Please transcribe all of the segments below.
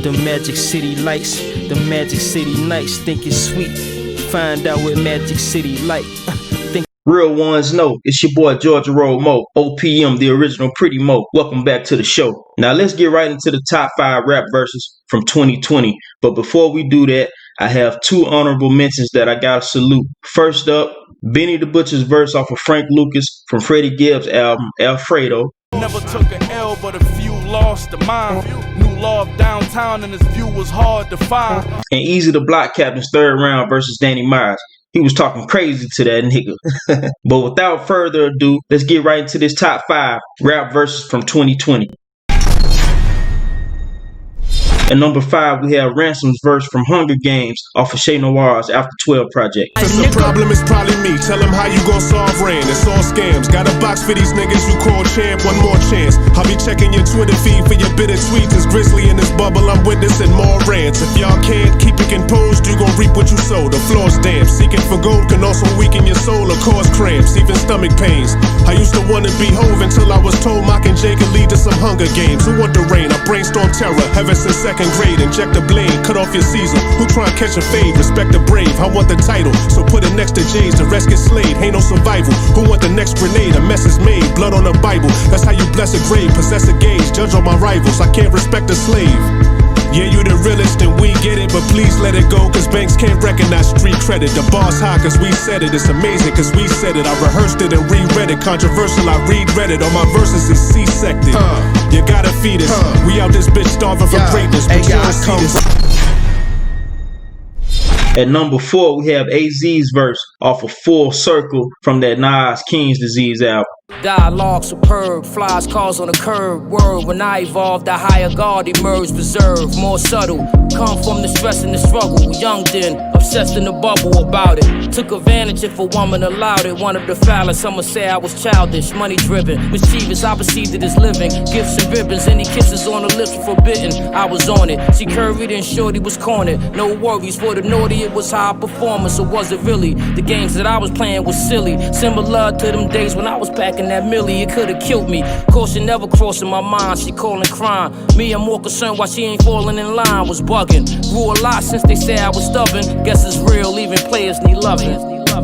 The Magic City lights, the Magic City nights. Think it's sweet, find out what Magic City like. Real ones know, it's your boy Georgia Road Mo, OPM, the original Pretty Mo. Welcome back to the show. Now let's get right into the top 5 rap verses from 2020. But before we do that, I have 2 honorable mentions that I gotta salute. First up, Benny the Butcher's verse off of Frank Lucas from Freddie Gibbs' album, Alfredo. Never took an L, but a few lost a mind. New love downtown and his view was hard to find. And Easy the Block Captain's third round versus Danny Myers. He was talking crazy to that nigga. But without further ado, let's get right into this top 5 rap verses from 2020. At number 5, we have Ransom's verse from Hunger Games off of Shay Noir's After 12 project. If the problem is probably me, tell him how you gon' solve rain. It's all scams. Got a box for these niggas you call champ. One more chance. I'll be checking your Twitter feed for your bitter tweets. It's Grizzly in this bubble, I'm witnessing more rants. If y'all can't keep it composed, you gon' reap what you sow. The floor's damp. Seeking for gold can also weaken your soul or cause cramps, even stomach pains. I used to wanna be Hove until I was told mocking Jay could lead to some Hunger Games. Who want the rain? I brainstorm terror ever since second grade. Inject the blade, cut off your Caesar. Who try and catch a fade? Respect the brave. I want the title, so put it next to Jay's. The rest get slayed, ain't no survival. Who want the next grenade? A mess is made, blood on the Bible. That's how you bless a grave, possess a gauge. Judge on my rivals, I can't respect a slave. Yeah, you the realest and we get it, but please let it go, cause banks can't recognize street credit. The bar's high cause we said it, it's amazing cause we said it. I rehearsed it and reread it, controversial, I reread it. All my verses is C-sected. You gotta feed us, we out this bitch starving for greatness, but you don't see this. At number 4, we have AZ's verse off of Full Circle from that Nas King's Disease album. Dialogue superb, flies cars on the curb. Word, when I evolved, the higher guard emerged, reserved, more subtle. Come from the stress and the struggle. Young then, obsessed in the bubble about it. Took advantage if a woman allowed it. One of the foulest, some would say I was childish, money driven, mischievous. I perceived it as living. Gifts and ribbons, any kisses on the lips were forbidden. I was on it. She curried and shorty was cornered. No worries for the naughty, it was high performance, or was it really? The games that I was playing was silly. Similar to them days when I was packing that millie, it could've killed me. Caution never crossing my mind, she calling crime. Me, I'm more concerned why she ain't falling in line, was bugging. Grew a lot since they said I was stubborn. Guess it's real, even players need loving.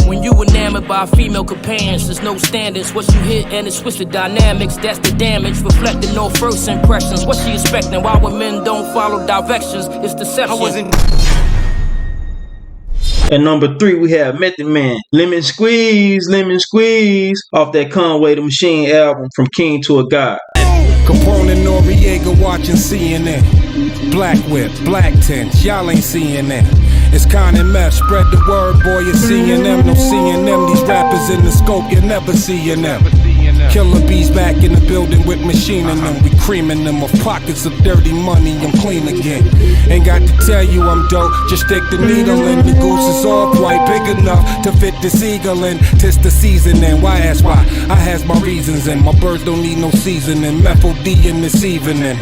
When you enamored by female companions, there's no standards. What you hit and it switch the dynamics, that's the damage. Reflecting no first impressions. What she expecting? Why when men don't follow directions? It's deception. At number 3, we have Method Man, Lemon Squeeze off that Conway the Machine album, From King to a God. Capone and Noriega watching CNN. Black whip, black tents, y'all ain't seeing that. It's Con and Meth, spread the word, boy, you're seeing them. No seeing them, these rappers in the scope, you're never seeing them. Killer bees back in the building with machining them. We creaming them of pockets of dirty money, I'm clean again. Ain't got to tell you I'm dope, just stick the needle in. The goose is all quite big enough to fit this eagle in. Tis the season and why ask why? I has my reasons and my birds don't need no seasoning. Methyl D in this evening.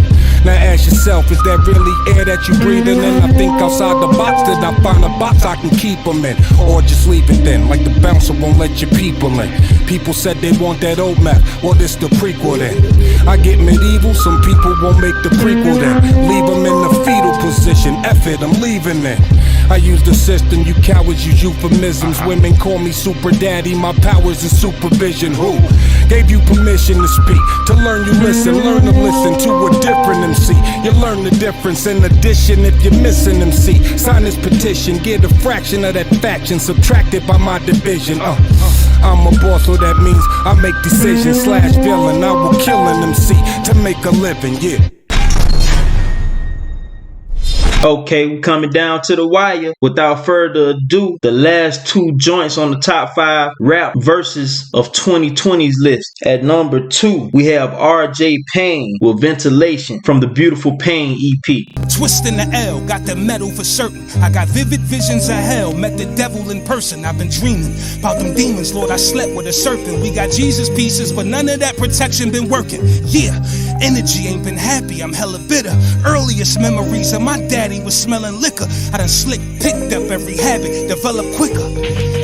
Now ask yourself, is that really air that you breathing in? I think outside the box, did I find a box I can keep them in? Or just leave it then, like the bouncer won't let your people in. People said they want that old map, well this the prequel then. I get medieval, some people won't make the prequel then. Leave them in the fetal position, F it, I'm leaving then. I use the system, you cowards use euphemisms. Women call me super daddy, my powers is supervision. Who gave you permission to speak? To learn you listen, learn to listen to a different MC. You learn the difference in addition if you're missing MC. Sign this petition, get a fraction of that faction subtracted by my division. I'm a boss, so that means I make decisions / villain. I will kill an MC to make a living, yeah. Okay, we're coming down to the wire. Without further ado, the last 2 joints on the top 5 rap verses of 2020's list. At number 2, we have RJ Payne with Ventilation from the Beautiful Pain EP. Twisting the L, got the metal for certain. I got vivid visions of hell, met the devil in person. I've been dreaming about them demons, Lord, I slept with a serpent. We got Jesus pieces, but none of that protection been working. Yeah, energy ain't been happy, I'm hella bitter. Earliest memories of my daddy was smelling liquor. I done slick picked up every habit, developed quicker.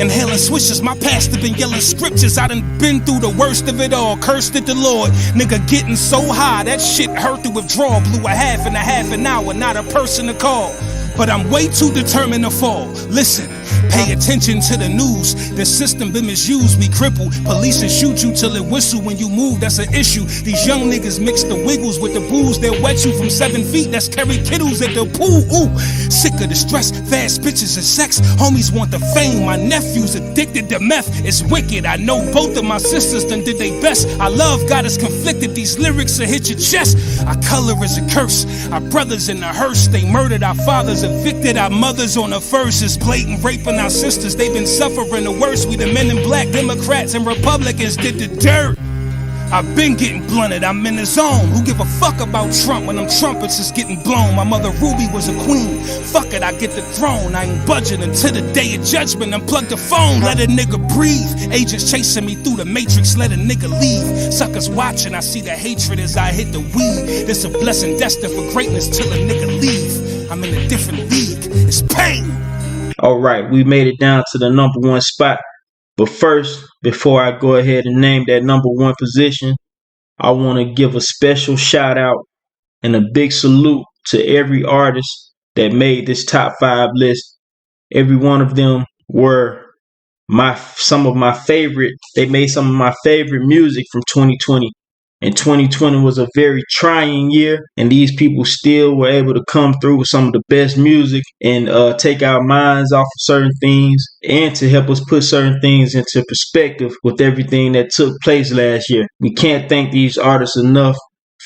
Inhaling swishes, my pastor been yelling scriptures. I done been through the worst of it all, cursed at the Lord. Nigga getting so high, that shit hurt to withdraw. Blew a half an hour, not a person to call. But I'm way too determined to fall. Listen, pay attention to the news. The system been misused, we crippled. Police will shoot you till it whistle when you move, that's an issue. These young niggas mix the wiggles with the booze. They'll wet you from 7 feet, that's carry kiddles at the pool. Ooh, sick of the stress, fast bitches and sex. Homies want the fame, my nephew's addicted to meth. It's wicked, I know both of my sisters done did they best. Our love got us conflicted, these lyrics will hit your chest. Our color is a curse, our brothers in the hearse. They murdered our fathers, evicted our mothers on the verses, blatant raping our sisters. They've been suffering the worst. We the men in black, Democrats and Republicans did the dirt. I've been getting blunted, I'm in the zone. Who give a fuck about Trump when them trumpets is getting blown? My mother Ruby was a queen, fuck it, I get the throne. I ain't budging until the day of judgment. Unplug the phone, let a nigga breathe. Agents chasing me through the matrix, let a nigga leave. Suckers watching, I see the hatred as I hit the weed. This a blessing destined for greatness till a nigga leave. I'm in a different league, it's pain. Alright, we made it down to the #1 spot. But first, before I go ahead and name that #1 position, I want to give a special shout out and a big salute to every artist that made this top 5 list. Every one of them were some of my favorite. They made some of my favorite music from 2020. And 2020 was a very trying year, and these people still were able to come through with some of the best music and take our minds off of certain things and to help us put certain things into perspective with everything that took place last year. We can't thank these artists enough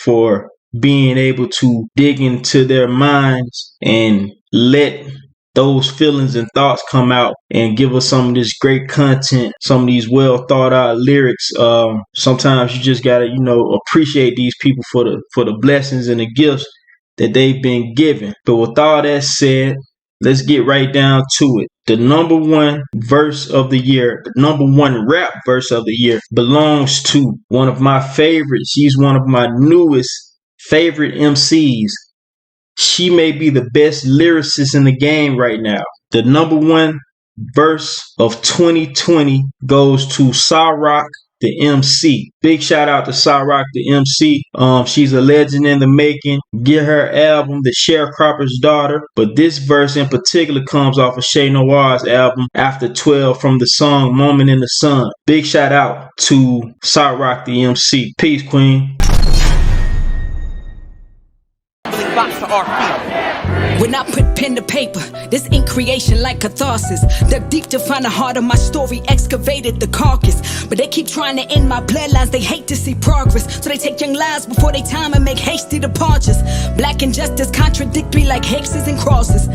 for being able to dig into their minds and let those feelings and thoughts come out and give us some of this great content, some of these well thought out lyrics. Sometimes you just gotta, appreciate these people for the blessings and the gifts that they've been given. But with all that said, let's get right down to it. The #1 verse of the year, the #1 rap verse of the year belongs to one of my favorites. She's one of my newest favorite MCs. She may be the best lyricist in the game right now. The #1 verse of 2020 goes to Rock the MC. Big shout out to Rock the MC. She's a legend in the making. Get her album, The Sharecropper's Daughter. But this verse in particular comes off of Shay Noir's album, After 12, from the song Moment in the Sun. Big shout out to Rock the MC. Peace, Queen. When I put pen to paper, this ink creation like catharsis. Dug deep to find the heart of my story, excavated the carcass. But they keep trying to end my bloodlines, they hate to see progress. So they take young lives before they time and make hasty departures. Black injustice contradictory like hexes and crosses.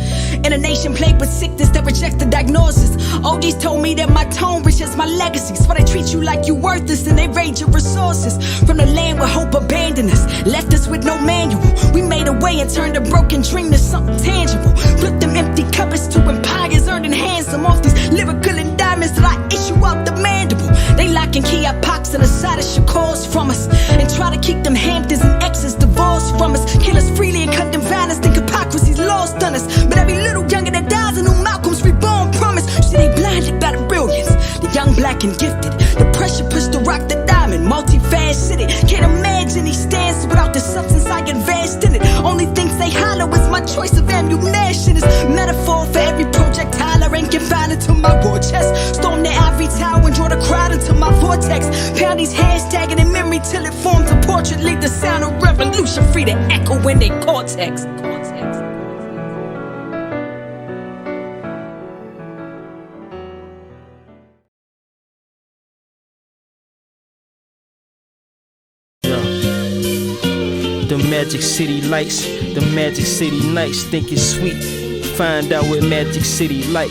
In a nation plagued with sickness that rejects the diagnosis. OGs told me that my tone reaches my legacy. So they treat you like you worthless and they raid your resources. From the land where hope abandoned us, left us with no manual. We made a way and turned a broken dream to something tangible. Flip them empty cupboards to empires, earning handsome off these lyrical endowments that I issue out the mandible. They lock and key our pops and the side of Shakur's from us, and try to keep them Hamptons and exes divorced from us. Kill us freely and condemn violence, think hypocrisy's lost on us. But every little younger that dies, a new Malcolm's reborn promise. You see, they blinded by the brilliance, the young, black, and gifted. The pressure pushed to rock the diamond, multifaceted. Can't imagine these stands without the substance I invest in it. Only things they hollow is my choice of ammunition. Is metaphor for every projectile I ain't confined to my raw chest. Storm the ivory tower and draw the crowd into my vortex. Pound these hashtagging in memory till it forms a portrait. Leave the sound of revolution free to echo in their cortex. The Magic City lights, the Magic City nights, think it's sweet. Find out what Magic City like.